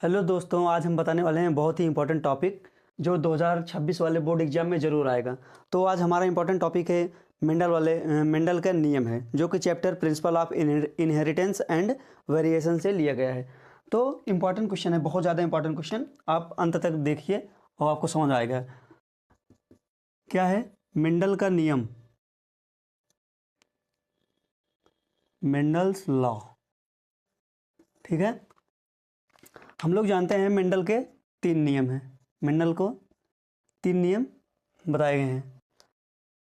Hello दोस्तों, आज हम बताने वाले हैं बहुत ही इंपॉर्टेंट टॉपिक जो 2026 वाले बोर्ड एग्जाम में ज़रूर आएगा। तो आज हमारा इंपॉर्टेंट टॉपिक है मेंडल का नियम है, जो कि chapter principle of inheritance and variation से लिया गया है। तो इंपॉर्टेंट क्वेश्चन है, बहुत ज़्यादा इंपॉर्टेंट क्वेश्चन, आप अंत तक देखिए और आपको समझ आएगा। क्या है मेंडल का नियम, मेंडल्स लॉ। ठीक है, हम लोग जानते हैं मेंडल के 3 नियम हैं। मेंडल को 3 नियम बताए गए हैं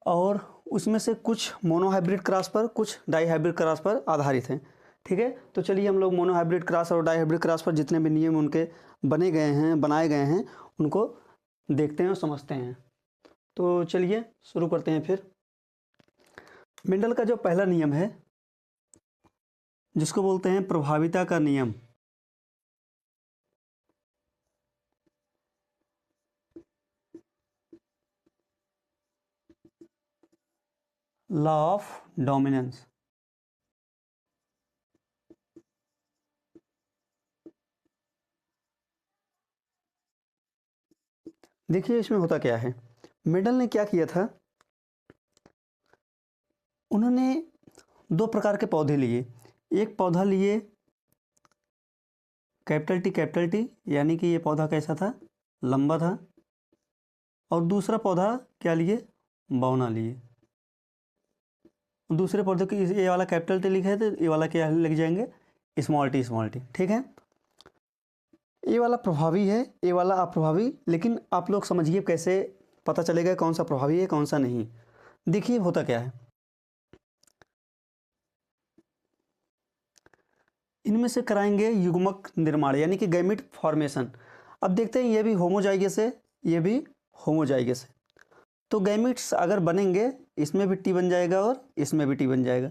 और उसमें से कुछ मोनोहाइब्रिड क्रॉस पर, कुछ डाईहाइब्रिड क्रॉस पर आधारित हैं। ठीक है, तो चलिए हम लोग मोनोहाइब्रिड क्रॉस और डाईहाइब्रिड क्रॉस पर जितने भी नियम उनके बनाए गए हैं उनको देखते हैं और समझते हैं। तो चलिए शुरू करते हैं फिर। मेंडल का जो पहला नियम है, जिसको बोलते हैं प्रभाविता का नियम, लॉ ऑफ डोमिनेंस। देखिए इसमें होता क्या है, मेंडल ने क्या किया था, उन्होंने 2 प्रकार के पौधे लिए। एक पौधा लिए कैपिटल टी, यानी कि ये पौधा कैसा था, लंबा था, और दूसरा पौधा क्या लिए, बौना लिए। दूसरे पौधे की ये वाला कैपिटल टी लिखा है तो ये वाला क्या लिख जाएंगे, स्मॉल टी। ठीक है, ये वाला प्रभावी है, ये वाला अप्रभावी। लेकिन आप लोग समझिए कैसे पता चलेगा कौन सा प्रभावी है कौन सा नहीं। देखिए होता क्या है, इनमें से कराएंगे युग्मक निर्माण, यानी कि गैमीट फॉर्मेशन। अब देखते हैं ये भी होमोजाइगस है, ये भी होमोजाइगस है। तो गैमीट्स अगर बनेंगे, इसमें भी टी बन जाएगा और इसमें भी टी बन जाएगा।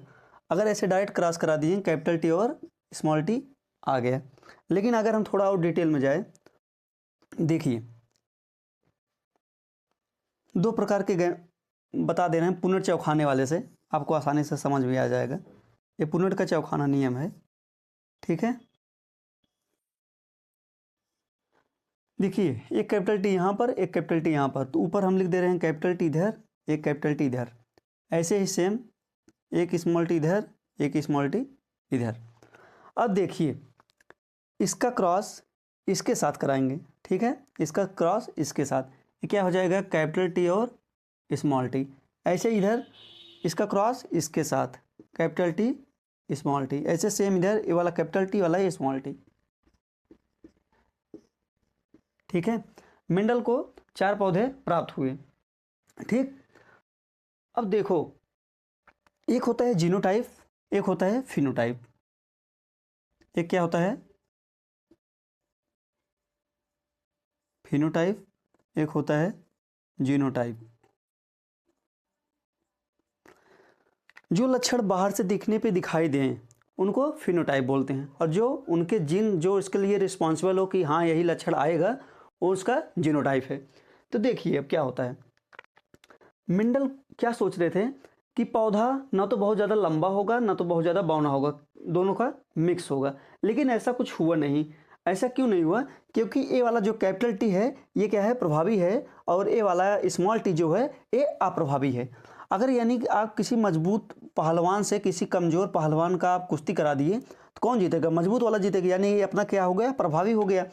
अगर ऐसे डायरेक्ट क्रॉस करा दिए, कैपिटल टी और स्मॉल टी आ गया। लेकिन अगर हम थोड़ा और डिटेल में जाए, देखिए 2 प्रकार के बता दे रहे हैं पुनर्चौखाने वाले से, आपको आसानी से समझ में आ जाएगा। ये पुनर् का चौखाना नियम है। ठीक है, देखिए एक कैपिटल टी यहाँ पर, एक कैपिटल टी यहाँ पर, तो ऊपर हम लिख दे रहे हैं कैपिटल टी इधर, एक कैपिटल टी इधर। ऐसे ही सेम एक स्मॉल टी इधर, एक स्मॉल टी इधर। अब देखिए इसका क्रॉस इसके साथ कराएंगे। ठीक है, इसका क्रॉस इसके साथ, ये क्या हो जाएगा, कैपिटल टी और स्मॉल टी। ऐसे इधर इसका क्रॉस इसके साथ, कैपिटल टी स्मॉल टी। ऐसे सेम इधर ये वाला कैपिटल टी वाला ये स्मॉल टी। ठीक है, मेंडल को 4 पौधे प्राप्त हुए। ठीक, अब देखो एक होता है जीनोटाइप, एक होता है फिनोटाइप। एक क्या होता है, फिनोटाइप, एक होता है जीनोटाइप। जो लक्षण बाहर से दिखने पे दिखाई दें उनको फिनोटाइप बोलते हैं, और जो उनके जीन जो इसके लिए रिस्पॉन्सिबल हो कि हाँ यही लक्षण आएगा, वो उसका जीनोटाइप है। तो देखिए अब क्या होता है, मेंडल क्या सोच रहे थे कि पौधा ना तो बहुत ज़्यादा लंबा होगा ना तो बहुत ज़्यादा बौना होगा, दोनों का मिक्स होगा। लेकिन ऐसा कुछ हुआ नहीं। ऐसा क्यों नहीं हुआ, क्योंकि ए वाला जो कैपिटल टी है ये क्या है, प्रभावी है, और ए वाला स्मॉल टी जो है ये अप्रभावी है। अगर यानी कि आप किसी मजबूत पहलवान से किसी कमज़ोर पहलवान का आप कुश्ती करा दिए तो कौन जीतेगा, मजबूत वाला जीतेगा, यानी ये अपना क्या हो गया, प्रभावी हो गया।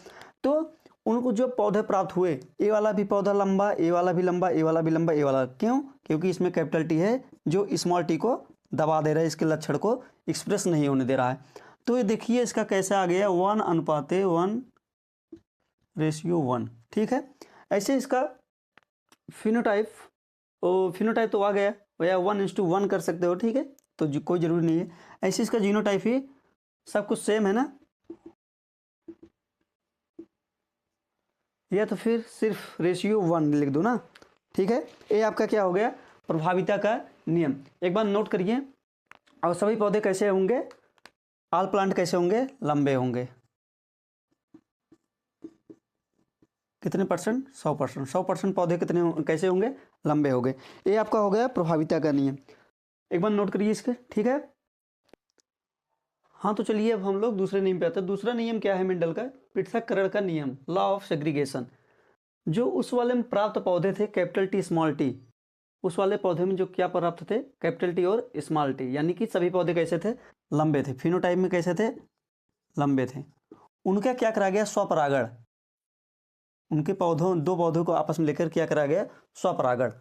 तो उनको जो पौधे प्राप्त हुए, ए वाला भी पौधा लंबा, ए वाला भी लंबा, ए वाला भी लंबा, ए वाला, क्यों, क्योंकि इसमें कैपिटल टी है जो स्मॉल टी को दबा दे रहा है, इसके लक्षण को एक्सप्रेस नहीं होने दे रहा है। तो ये देखिए इसका कैसे आ गया, 1:1:1। ठीक है, ऐसे इसका फिनोटाइप, फिनोटाइप तो आ गया, या 1:1 कर सकते हो। ठीक है, तो कोई ज़रूरी नहीं है। ऐसे इसका जीनोटाइप ही सब कुछ सेम है ना, या तो फिर सिर्फ रेशियो 1 लिख दो ना। ठीक है, ये आपका क्या हो गया, प्रभाविता का नियम। एक बार नोट करिए। और सभी पौधे कैसे होंगे, ऑल प्लांट कैसे होंगे, लंबे होंगे। कितने परसेंट, 100%। 100% पौधे कितने कैसे होंगे, लंबे होंगे। ये आपका हो गया प्रभाविता का नियम। एक बार नोट करिए इसके। ठीक है, हाँ तो चलिए अब हम लोग दूसरे नियम पे आते हैं। दूसरा नियम क्या है मेंडल का, पृथक्करण का नियम, लॉ ऑफ सेग्रीगेशन, जो उस वाले में प्राप्त पौधे थे कैपिटल टी स्मॉल टी, उस वाले पौधे में जो क्या प्राप्त थे कैपिटल टी और स्मॉल टी, यानी कि सभी पौधे कैसे थे, लंबे थे, फिनोटाइप में कैसे थे, लंबे थे। उनका क्या करा गया, स्वपरागण, उनके पौधों, दो पौधों को आपस में लेकर क्या करा गया, स्वपरागण।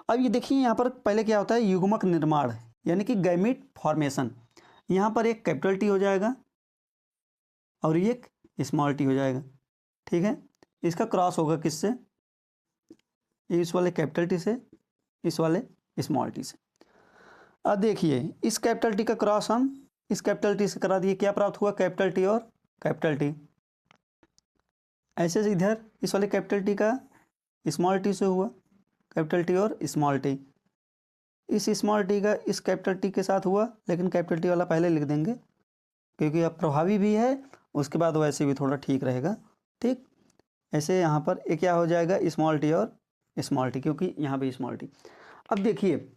अब ये देखिए यहाँ पर पहले क्या होता है, युग्मक निर्माण, यानी कि गैमीट फॉर्मेशन। यहाँ पर एक कैपिटल टी हो जाएगा और एक स्मॉल टी हो जाएगा, ठीक है। इसका क्रॉस होगा किससे, इस वाले कैपिटल टी से, इस वाले स्मॉल टी से। अब देखिए इस कैपिटल टी का क्रॉस हम इस कैपिटल टी से करा दिए, क्या प्राप्त हुआ, कैपिटल टी और कैपिटल टी। ऐसे इधर इस वाले कैपिटल टी का स्मॉल टी से हुआ, कैपिटल टी और स्मॉल टी। इस स्मॉल टी का इस कैपिटल टी के साथ हुआ, लेकिन कैपिटल टी वाला पहले लिख देंगे क्योंकि अब प्रभावी भी है, उसके बाद वैसे भी थोड़ा ठीक रहेगा, ठीक। ऐसे यहाँ पर एक क्या हो जाएगा, स्मॉल टी और स्मॉल टी, क्योंकि यहाँ भी स्मॉल टी। अब देखिए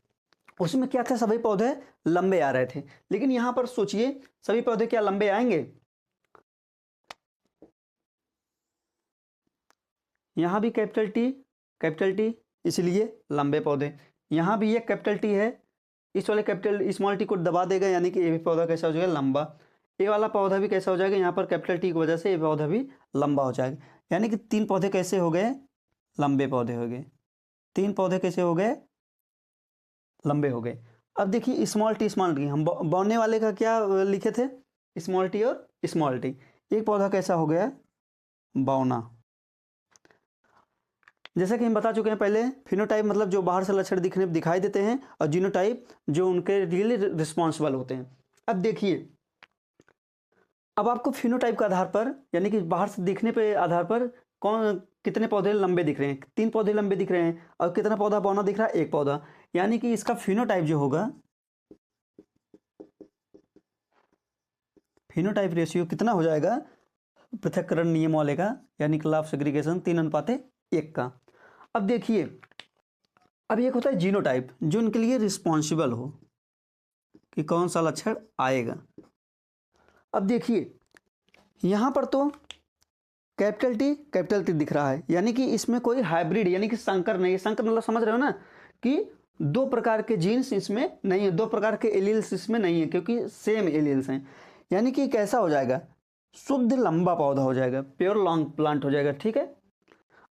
उसमें क्या था, सभी पौधे लंबे आ रहे थे, लेकिन यहाँ पर सोचिए सभी पौधे क्या लंबे आएंगे, यहाँ भी कैपिटल टी इसलिए लंबे पौधे, यहाँ भी ये कैपिटल टी है, इस वाले कैपिटल स्मॉल टी को दबा देगा, यानी कि ये भी पौधा कैसा हो जाएगा, लंबा। ये वाला पौधा भी कैसा हो जाएगा, यहाँ पर कैपिटल टी की वजह से ये पौधा भी लंबा हो जाएगा, यानी कि तीन पौधे कैसे हो गए, लंबे पौधे हो गए, तीन पौधे कैसे हो गए, लंबे हो गए। अब देखिए स्मॉल टी हम बोने वाले का क्या लिखे थे, स्मॉल टी और स्मॉल टी, एक पौधा कैसा हो गया, बौना। जैसा कि हम बता चुके हैं पहले, फिनोटाइप मतलब जो बाहर से लक्षण दिखाई देते हैं, और जीनोटाइप जो उनके लिए रिस्पॉन्सिबल होते हैं। अब देखिए अब आपको फिनोटाइप के आधार पर, यानी कि बाहर से दिखने पे आधार पर कौन कितने पौधे लंबे दिख रहे हैं, तीन पौधे लंबे दिख रहे हैं, और कितना पौधा बौना दिख रहा है, एक पौधा, यानी कि इसका फिनोटाइप जो होगा, फिनोटाइप रेशियो कितना हो जाएगा पृथक्करण नियम वाले का, यानी कि लॉ ऑफ सेग्रीगेशन 3:1 का। अब देखिए अब एक होता है जीनोटाइप, जो उनके लिए रिस्पॉन्सिबल हो कि कौन सा लक्षण आएगा। अब देखिए यहाँ पर तो कैपिटल टी दिख रहा है, यानी कि इसमें कोई हाइब्रिड यानी कि संकर नहीं है। संकर मतलब समझ रहे हो ना, कि दो प्रकार के जीन्स इसमें नहीं है, दो प्रकार के एलील्स इसमें नहीं है, क्योंकि सेम एलील्स हैं। यानी कि कैसा हो जाएगा, शुद्ध लंबा पौधा हो जाएगा, प्योर लॉन्ग प्लांट हो जाएगा, ठीक है।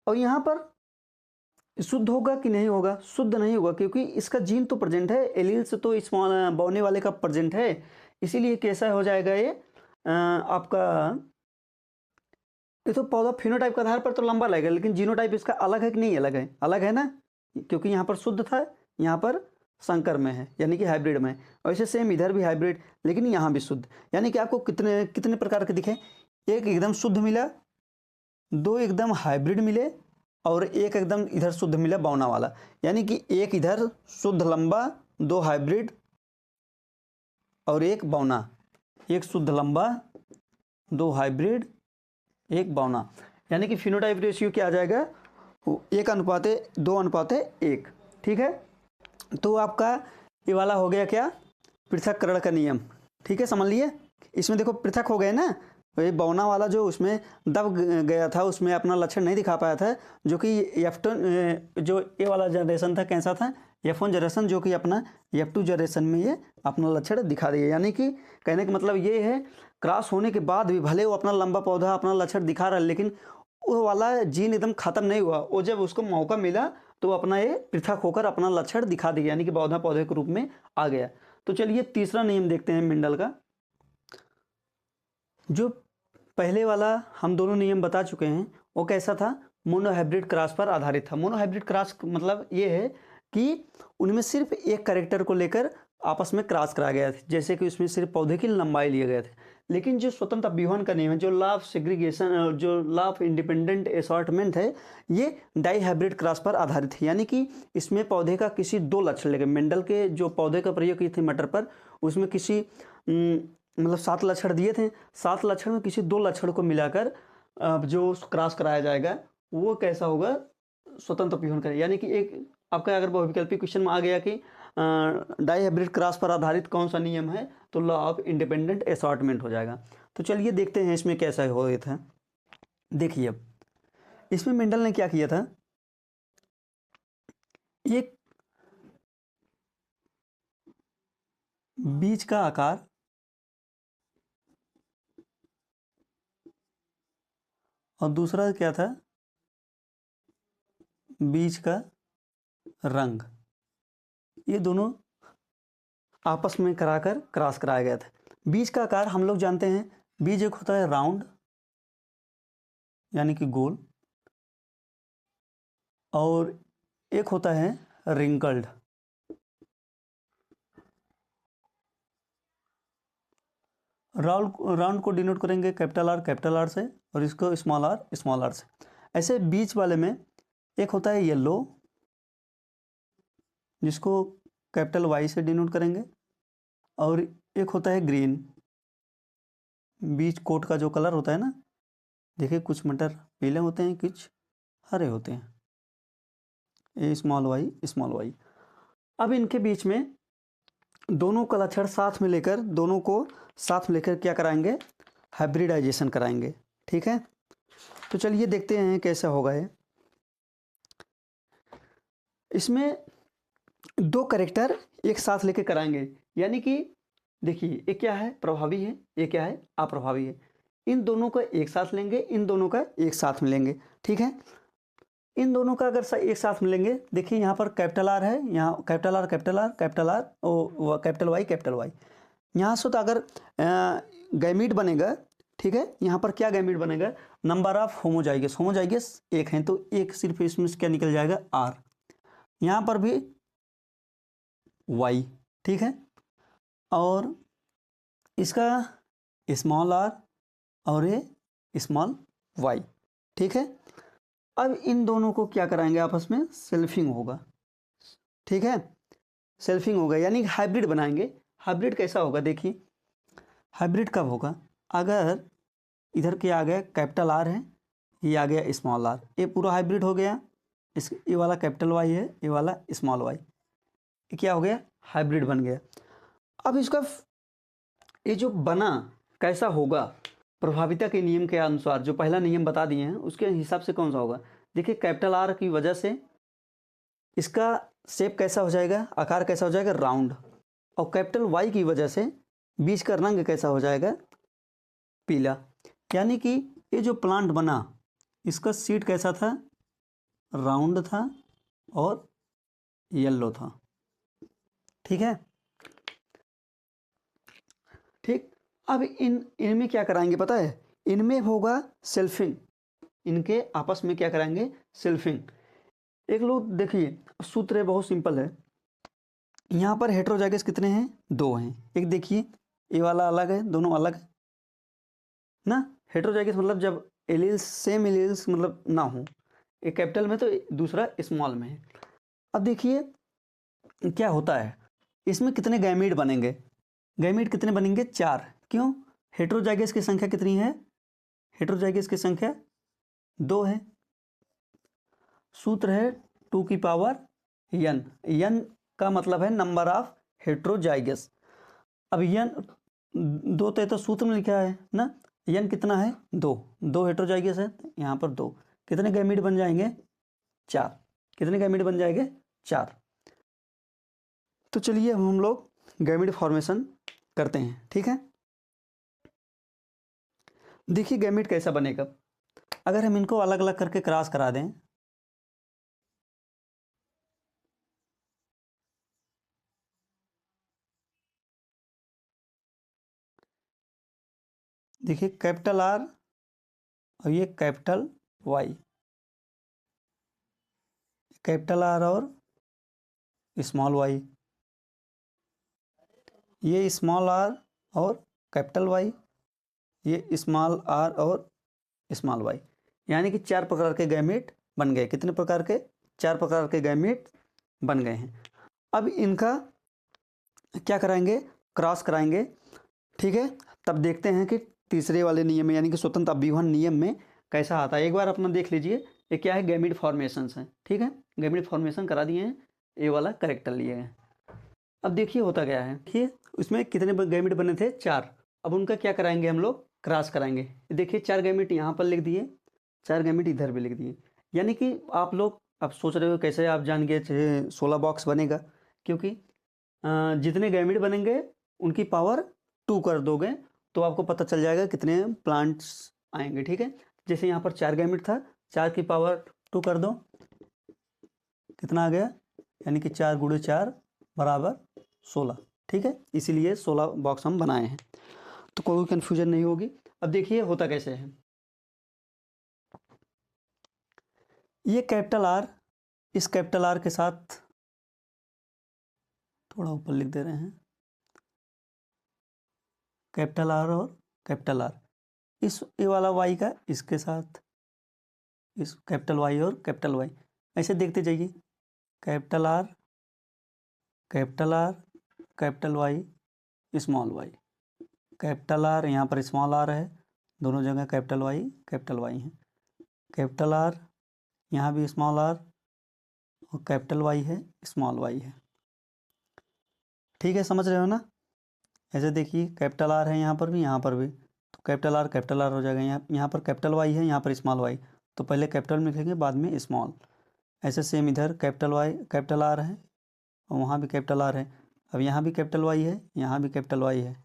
और यहाँ पर शुद्ध होगा कि नहीं होगा, शुद्ध नहीं होगा, क्योंकि इसका जीन तो प्रेजेंट है, एलील्स तो स्मॉल बौने वाले का प्रेजेंट है, इसीलिए कैसा हो जाएगा ये आपका, ये तो पौधा फिनोटाइप के आधार पर तो लंबा लगेगा, लेकिन जीनोटाइप इसका अलग है कि नहीं, अलग है, अलग है ना, क्योंकि यहाँ पर शुद्ध था, यहाँ पर संकर में है, यानी कि हाइब्रिड में। और ऐसे सेम इधर भी हाइब्रिड, लेकिन यहाँ भी शुद्ध, यानी कि आपको कितने कितने प्रकार के दिखे, एक एकदम शुद्ध मिला, दो एकदम हाइब्रिड मिले, और एक एकदम इधर शुद्ध मिला बौना वाला, यानी कि एक इधर शुद्ध लंबा, दो हाइब्रिड और एक बौना, एक शुद्ध लंबा, दो हाइब्रिड, एक बौना, यानी कि फिनोटाइप रेशियो क्या आ जाएगा, 1:2:1, ठीक है। तो आपका ये वाला हो गया क्या, पृथक्करण का नियम, ठीक है, समझ लिए। इसमें देखो पृथक हो गए ना, ये बौना वाला जो उसमें दब गया था, उसमें अपना लक्षण नहीं दिखा पाया था, जो कि F2 जो ये वाला जनरेशन था कैसा था, F1 जनरेशन, जो कि अपना F2 जनरेशन में ये अपना लक्षण दिखा दिया। यानी कि कहने का मतलब ये है, क्रॉस होने के बाद भी भले वो अपना लंबा पौधा अपना लक्षण दिखा रहा है, लेकिन वो वाला जीन एकदम खत्म नहीं हुआ, वो जब उसको मौका मिला तो अपना ये पृथक होकर अपना लक्षण दिखा दिया, यानी कि पौधा पौधे के रूप में आ गया। तो चलिए तीसरा नियम देखते हैं मेंडल का। जो पहले वाला हम दोनों नियम बता चुके हैं, वो कैसा था, मोनोहाइब्रिड क्रॉस पर आधारित था। मोनोहाइब्रिड क्रॉस मतलब ये है कि उनमें सिर्फ एक कैरेक्टर को लेकर आपस में क्रॉस कराया गया था, जैसे कि उसमें सिर्फ पौधे की लंबाई लिए गए थे। लेकिन जो स्वतंत्र अभिवन का नियम है, जो लॉ ऑफ सेग्रीगेशन, जो लॉ ऑफ इंडिपेंडेंट असॉर्टमेंट है, ये डाईहाइब्रिड क्रॉस पर आधारित है। यानी कि इसमें पौधे का किसी दो लक्षण लेकर, मेंडल के जो पौधे का प्रयोग किए थे मटर पर, उसमें किसी मतलब 7 लक्षण दिए थे, 7 लक्षण में किसी दो लक्षण को मिलाकर जो क्रॉस कराया जाएगा वो कैसा होगा, स्वतंत्र अभिवन का। यानी कि एक आपका अगर बहुविकल्पी क्वेश्चन में आ गया कि डाईहाइब्रिड क्रॉस पर आधारित कौन सा नियम है, तो लॉ ऑफ इंडिपेंडेंट असॉर्टमेंट हो जाएगा। तो चलिए देखते हैं इसमें कैसा हो था। देखिए अब इसमें मेंडल ने क्या किया था, एक बीज का आकार और दूसरा क्या था, बीज का रंग, ये दोनों आपस में कराकर क्रॉस कराया गया था। बीज का आकार हम लोग जानते हैं, बीज एक होता है राउंड यानी कि गोल, और एक होता है रिंकल्ड। राउंड को डिनोट करेंगे कैपिटल आर से, और इसको स्मॉल आर से। ऐसे बीच वाले में एक होता है येलो, जिसको कैपिटल वाई से डिनोट करेंगे, और एक होता है ग्रीन। बीच कोट का जो कलर होता है ना, देखिए कुछ मटर पीले होते हैं, कुछ हरे होते हैं, ए स्मॉल वाई। अब इनके बीच में दोनों का लक्षण साथ में लेकर, दोनों को साथ में लेकर क्या कराएंगे, हाइब्रिडाइजेशन कराएंगे। ठीक है, तो चलिए देखते हैं कैसा होगा ये। इसमें दो कैरेक्टर एक साथ लेकर कराएंगे, यानी कि देखिए ये क्या है, प्रभावी है, ये क्या है, अप्रभावी है। इन दोनों को एक साथ लेंगे, इन दोनों का एक साथ में लेंगे। ठीक है, इन दोनों का अगर एक साथ में लेंगे, देखिए यहाँ पर कैपिटल आर है, यहाँ capital R O capital Y. यहाँ से तो अगर गैमीट बनेगा, ठीक है, यहाँ पर क्या गैमीट बनेगा, नंबर ऑफ होमोजाइगस एक हैं, तो एक सिर्फ इसमें से क्या निकल जाएगा, आर। यहाँ पर भी वाई, ठीक है, और इसका स्मॉल आर और ये स्मॉल वाई। ठीक है, अब इन दोनों को क्या कराएंगे, आपस में सेल्फिंग होगा। ठीक है, सेल्फिंग होगा यानी हाइब्रिड बनाएंगे। हाइब्रिड कैसा होगा, देखिए हाइब्रिड कब होगा, अगर इधर के आ गया कैपिटल आर है, ये आ गया स्मॉल आर, ये पूरा हाइब्रिड हो गया। इस ये वाला कैपिटल वाई है, ये वाला स्मॉल वाई, ये क्या हो गया, हाइब्रिड बन गया। अब इसका ये जो बना कैसा होगा, प्रभाविता के नियम के अनुसार जो पहला नियम बता दिए हैं उसके हिसाब से कौन सा होगा। देखिए कैपिटल आर की वजह से इसका शेप कैसा हो जाएगा, आकार कैसा हो जाएगा, राउंड, और कैपिटल वाई की वजह से बीज का रंग कैसा हो जाएगा, पीला। यानी कि ये जो प्लांट बना, इसका सीड कैसा था, राउंड था और येलो था। ठीक है, ठीक। अब इनमें क्या कराएंगे पता है, इनमें होगा सेल्फिंग, इनके आपस में क्या कराएंगे, सेल्फिंग। एक लोग देखिए सूत्र है, बहुत सिंपल है। यहाँ पर हेटेरोजाइगस कितने हैं, दो हैं। एक देखिए ये वाला अलग है, दोनों अलग है ना। हेटेरोजाइगस मतलब जब एलील्स सेम एलील्स मतलब ना हो, एक कैपिटल में तो दूसरा स्मॉल में है। अब देखिए क्या होता है, इसमें कितने गैमीट बनेंगे, गैमीट कितने बनेंगे, 4। क्यों, हेटेरोजाइगस की संख्या कितनी है, हेटेरोजाइगस की संख्या 2 है। सूत्र है 2 की पावर n, n का मतलब है नंबर ऑफ हेटेरोजाइगस। अब n 2 तो सूत्र में लिखा है ना, n कितना है, 2 हेटेरोजाइगस है, यहाँ पर 2, कितने गैमीट बन जाएंगे, 4। कितने गैमीट बन जाएंगे, 4। तो चलिए हम लोग गैमीट फॉर्मेशन करते हैं। ठीक है, देखिए गैमीट कैसा बनेगा, अगर हम इनको अलग अलग करके क्रॉस करा दें, देखिए कैपिटल आर और ये कैपिटल वाई, कैपिटल आर और स्मॉल वाई, ये स्मॉल आर और कैपिटल वाई, ये स्मॉल आर और स्मॉल वाई, यानी कि 4 प्रकार के गैमेट बन गए। कितने प्रकार के, 4 प्रकार के गैमेट बन गए हैं। अब इनका क्या कराएंगे, क्रॉस कराएंगे। ठीक है, तब देखते हैं कि तीसरे वाले नियम में यानी कि स्वतंत्र अभिवहन नियम में कैसा आता है। एक बार अपना देख लीजिए, ये क्या है, गैमीट फॉर्मेशन है। ठीक है, गैमीट फॉर्मेशन करा दिए हैं, ये वाला करेक्टर लिए हैं। अब देखिए होता क्या है, देखिए उसमें कितने गैमीट बने थे, 4। अब उनका क्या कराएंगे हम लोग, क्रॉस कराएंगे। देखिए 4 गैमीट यहाँ पर लिख दिए 4 गैमेट इधर भी लिख दिए। यानी कि आप लोग अब सोच रहे हो कैसे आप जान गए 16 बॉक्स बनेगा, क्योंकि जितने गैमेट बनेंगे उनकी पावर 2 कर दोगे तो आपको पता चल जाएगा कितने प्लांट्स आएंगे। ठीक है, जैसे यहाँ पर 4 गैमेट था, 4 की पावर 2 कर दो, कितना आ गया, यानी कि 4 गुणे 4 बराबर 16। ठीक है, इसीलिए 16 बॉक्स हम बनाए हैं, तो कोई कन्फ्यूजन नहीं होगी। अब देखिए होता कैसे है। ये कैपिटल आर, इस कैपिटल आर के साथ थोड़ा ऊपर लिख दे रहे हैं, कैपिटल आर और कैपिटल आर, इस ये वाला वाई का इसके साथ, इस कैपिटल वाई और कैपिटल वाई, ऐसे देखते जाइए, capital R capital R capital Y small Y, capital R यहाँ पर स्मॉल आर है, दोनों जगह कैपिटल वाई है, कैपिटल आर यहाँ भी स्मॉल आर और कैपिटल वाई है, स्मॉल वाई है। ठीक है, समझ रहे हो ना। ऐसे देखिए कैपिटल आर है यहाँ पर भी, तो कैपिटल आर हो जाएगा। यहाँ पर कैपिटल वाई है, यहाँ पर स्मॉल वाई, तो पहले कैपिटल में लिखेंगे बाद में स्मॉल। ऐसे सेम इधर कैपिटल आर है और वहाँ भी कैपिटल आर है। अब यहाँ भी कैपिटल वाई है, यहाँ भी कैपिटल वाई है,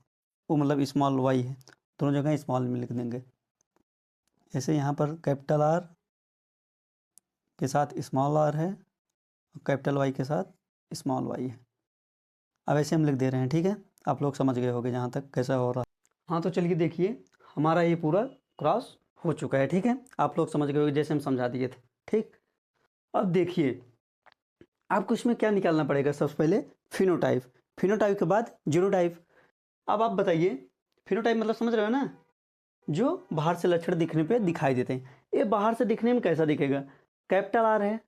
वो मतलब स्मॉल वाई है, दोनों जगह स्मॉल में लिख देंगे। ऐसे यहाँ पर कैपिटल आर के साथ स्मॉल आर है और कैपिटल वाई के साथ स्मॉल वाई है। अब ऐसे हम लिख दे रहे हैं। ठीक है, आप लोग समझ गए होंगे जहाँ तक कैसा हो रहा है। हाँ, तो चलिए देखिए हमारा ये पूरा क्रॉस हो चुका है। ठीक है, आप लोग समझ गए होंगे जैसे हम समझा दिए थे। ठीक, अब देखिए आपको इसमें क्या निकालना पड़ेगा, सबसे पहले फिनोटाइप, फिनोटाइप के बाद जीनोटाइप। अब आप बताइए फिनोटाइप मतलब समझ रहे हो ना, जो बाहर से लक्षण दिखने पे दिखाई देते हैं। ये बाहर से दिखने में कैसा दिखेगा, कैपिटल आर है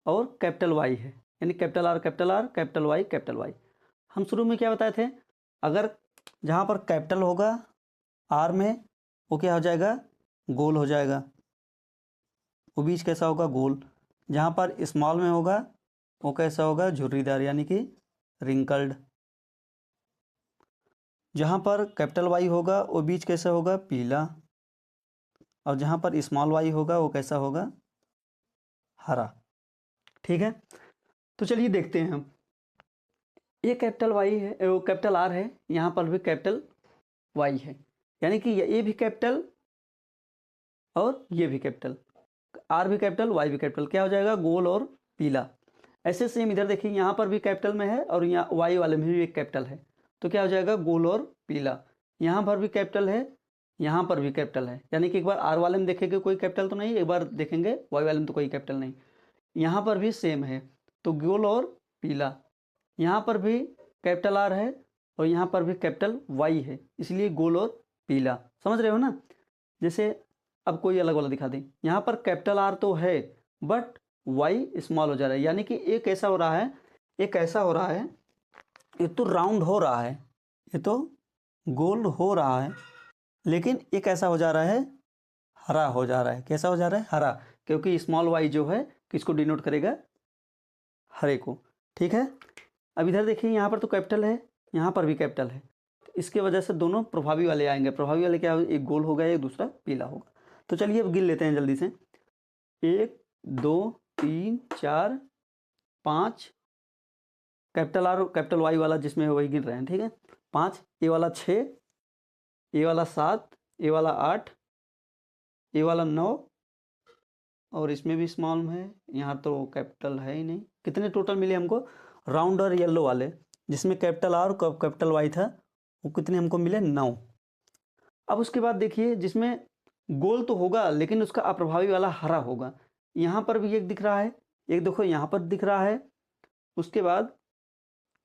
और कैपिटल वाई है, यानी कैपिटल आर कैपिटल वाई। हम शुरू में क्या बताए थे, अगर जहाँ पर कैपिटल होगा आर में वो क्या हो जाएगा, गोल हो जाएगा, वो बीच कैसा होगा, गोल। जहाँ पर स्मॉल में होगा वो कैसा होगा, झुर्रीदार यानी कि रिंकल्ड। जहाँ पर कैपिटल वाई होगा वो बीच कैसा होगा, पीला। और जहाँ पर स्मॉल वाई होगा वो कैसा होगा, हरा। ठीक है, तो चलिए देखते हैं हम। ये कैपिटल वाई है, वो कैपिटल आर है, यहाँ पर भी कैपिटल वाई है, यानी कि ये भी कैपिटल और ये भी कैपिटल, आर भी कैपिटल वाई भी कैपिटल, क्या हो जाएगा, गोल और पीला। ऐसे सेम इधर देखिए यहाँ पर भी कैपिटल में है और यहाँ वाई वाले में भी एक कैपिटल है, तो क्या हो जाएगा, गोल और पीला। यहाँ पर भी कैपिटल है, यहाँ पर भी कैपिटल है, यानी कि एक बार आर वाले में देखेंगे कोई कैपिटल तो नहीं, एक बार देखेंगे वाई वाले में तो कोई कैपिटल नहीं। यहाँ पर भी सेम है, तो गोल और पीला। यहाँ पर भी कैपिटल आर है और यहाँ पर भी कैपिटल वाई है, इसलिए गोल और पीला। समझ रहे हो ना। जैसे अब कोई अलग वाला दिखा दें, यहाँ पर कैपिटल आर तो है बट वाई स्मॉल हो जा रहा है, यानी कि एक ऐसा हो रहा है, एक ऐसा हो रहा है, ये तो राउंड हो रहा है, ये तो गोल हो रहा है, लेकिन एक ऐसा हो जा रहा है, हरा हो जा रहा है। कैसा हो जा रहा है, हरा, क्योंकि स्मॉल वाई जो है किसको डिनोट करेगा, हरे को। ठीक है, अब इधर देखिए यहाँ पर तो कैपिटल है, यहाँ पर भी कैपिटल है, तो इसके वजह से दोनों प्रभावी वाले आएंगे। प्रभावी वाले क्या, एक गोल होगा एक दूसरा पीला होगा। तो चलिए अब गिन लेते हैं जल्दी से, 1 2 3 4 5, कैपिटल आर कैपिटल वाई वाला जिसमें है वही गिन रहे हैं। ठीक है, 5, ए वाला 6, ए वाला 7, ए वाला 8, ए वाला 9, और इसमें भी स्मॉल में है, यहाँ तो कैपिटल है ही नहीं। कितने टोटल मिले हमको, राउंड और येलो वाले जिसमें कैपिटल आर और कैपिटल वाई था, वो कितने हमको मिले, 9। अब उसके बाद देखिए जिसमें गोल तो होगा लेकिन उसका अप्रभावी वाला हरा होगा, यहाँ पर भी एक दिख रहा है, एक देखो यहाँ पर दिख रहा है, उसके बाद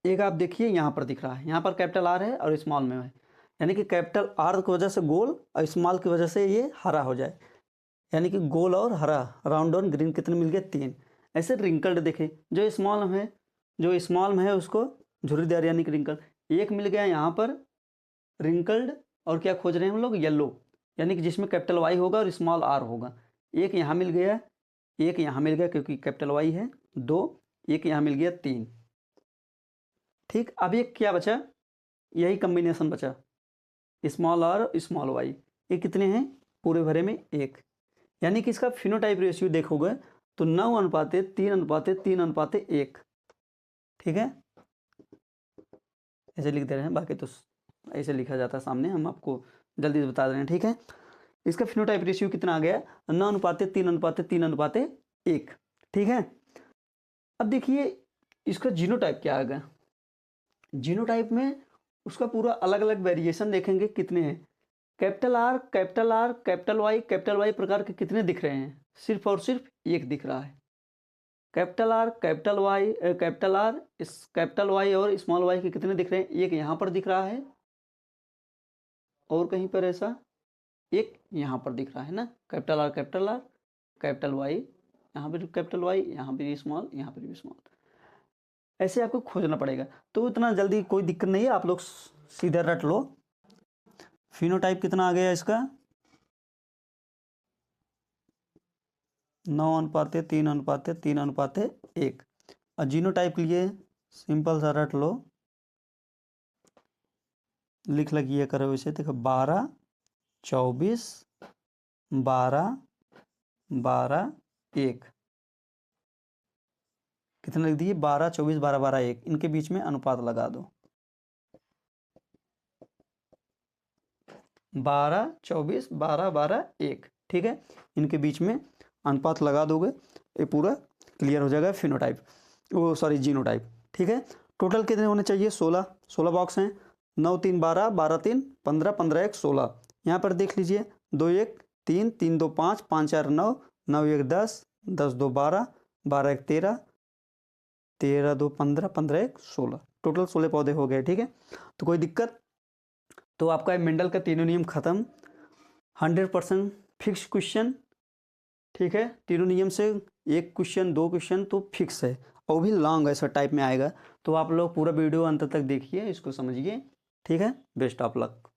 एक आप देखिए यहाँ पर दिख रहा है, यहाँ पर कैपिटल आर है और स्मॉल में है, यानी कि कैपिटल आर की वजह से गोल और स्मॉल की वजह से ये हरा हो जाए, यानी कि गोल और हरा, राउंड और ग्रीन कितने मिल गए, 3। ऐसे रिंकल्ड देखे, जो स्मॉल में है उसको झुर्रीदार यानी कि रिंकल्ड, एक मिल गया यहाँ पर रिंकल्ड, और क्या खोज रहे हैं हम लोग, येलो, यानी कि जिसमें कैपिटल वाई होगा और स्मॉल आर होगा। एक यहाँ मिल गया, एक यहाँ मिल गया क्योंकि कैपिटल वाई है, 2, एक यहाँ मिल गया, 3। ठीक, अब ये क्या बचा, यही कम्बिनेशन बचा, स्मॉल आर स्मॉल वाई, ये कितने हैं पूरे भरे में, एक। यानी कि इसका फिनोटाइप रेशियो देखोगे तो 9:3:3:3:1। ठीक है, ऐसे लिख दे रहे हैं, बाकी तो ऐसे लिखा जाता है सामने, हम आपको जल्दी से बता रहे हैं। ठीक है, इसका फिनोटाइप रेशियो कितना आ गया? 9:3:3:1। ठीक है, अब देखिए इसका जीनोटाइप क्या आ गया। जीनोटाइप में उसका पूरा अलग अलग वेरिएशन देखेंगे कितने हैं। Capital R, capital R, capital Y प्रकार के कितने दिख रहे हैं? सिर्फ और सिर्फ एक दिख रहा है। Capital R, capital Y, capital R, इस कैपिटल वाई और स्मॉल वाई के कितने दिख रहे हैं? एक यहाँ पर दिख रहा है और कहीं पर ऐसा एक यहाँ पर दिख रहा है ना। Capital R, capital R, capital Y, यहाँ पर कैपिटल वाई, यहाँ पर भी स्मॉल, यहाँ पर भी स्मॉल, ऐसे आपको खोजना पड़ेगा। तो इतना जल्दी कोई दिक्कत नहीं है, आप लोग सीधे रट लो। फिनोटाइप कितना आ गया इसका? 9:3:3:1। और जीनोटाइप के लिए सिंपल सा रट लो, लिख लगिए करो इसे। देखो 12, 24, 12, 12, 1। कितने लिख दिए? 12, 24, 12, 12, 1। इनके बीच में अनुपात लगा दो। 12, 24, 12, 12, 1। ठीक है, इनके बीच में अनुपात लगा दोगे, ये पूरा क्लियर हो जाएगा फिनोटाइप, वो सॉरी जीनोटाइप। ठीक है, टोटल कितने होने चाहिए? 16 बॉक्स हैं। 9, 3, 12, 12, 3, 15, 15, 1, 16। यहाँ पर देख लीजिए 2, 1, 3, 3, 2, 5, 5, 4, 9, 9, 1, 10, 10, 2, 12, 12, 1, 13, 13, 2, 15, 15, 1, 16। टोटल 16 पौधे हो गए। ठीक है, तो कोई दिक्कत? तो आपका मेंडल का तीनों नियम खत्म, 100% फिक्स क्वेश्चन। ठीक है, तीनों नियम से एक क्वेश्चन, दो क्वेश्चन तो फिक्स है, और भी लॉन्ग ऐसा टाइप में आएगा। तो आप लोग पूरा वीडियो अंत तक देखिए, इसको समझिए। ठीक है, बेस्ट ऑफ लक।